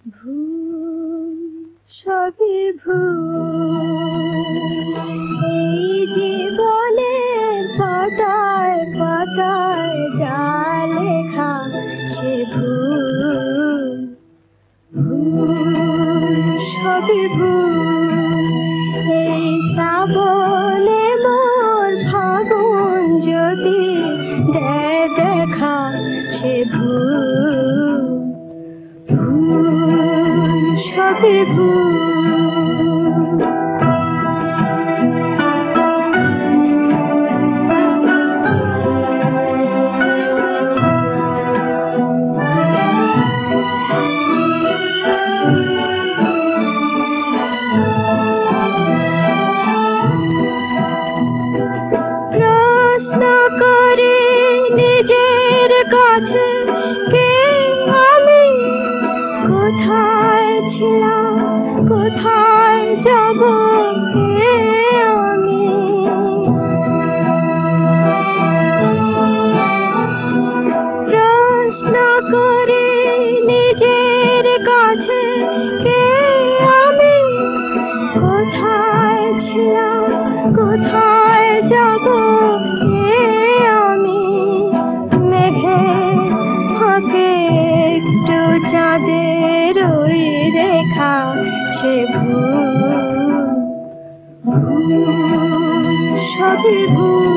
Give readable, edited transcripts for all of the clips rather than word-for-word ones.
ভুল সবই ভুল, এই জীবনের পাতায় পাতায় যা লেখা সে ভুল। ভুল সবই ভুল, এই শ্রাবণে মোর ফাগুন যদি দেয় দেখা সে ভুল। ভুল সবই ভুল। প্রশ্ন করে নিজের কাছে কে আমি, কোথায় ছিলাম কোথায় যাব কে আমি। প্রশ্ন করে নিজের কাছে কে আমি, কোথায় ছিলাম কোথায় যাব কে আমি। মেঘের ফাঁকে একটু চাঁদের ওই রেখা সে ভুল। ভুল সবই ভুল।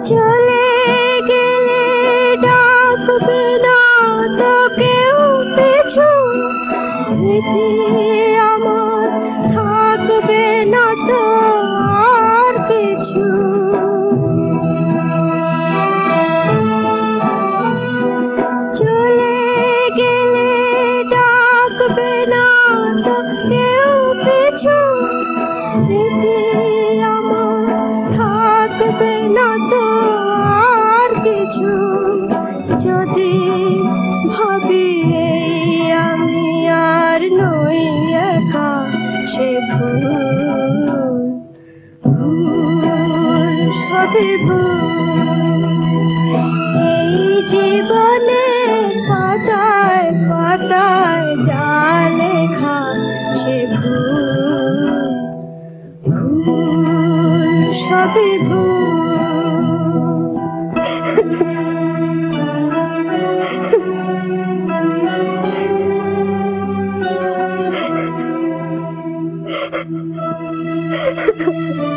চলে গেলে ডাকবে না তো কেউ পিছু, স্মৃতি আমার থাকবে না তো আর কিছু। চলে গেলে ডাকবে না তো কেউ পিছু, স্মৃতি আমার থাকবে না তো আর কিছু। যদি ভাবি এই আমি আর নই একা সে ভুল। ভুল সবই ভুল, এই জীবনের পাতায় পাতায় যা লেখা সে ভুল। ভুল সবই ভুল। Ha ha ha.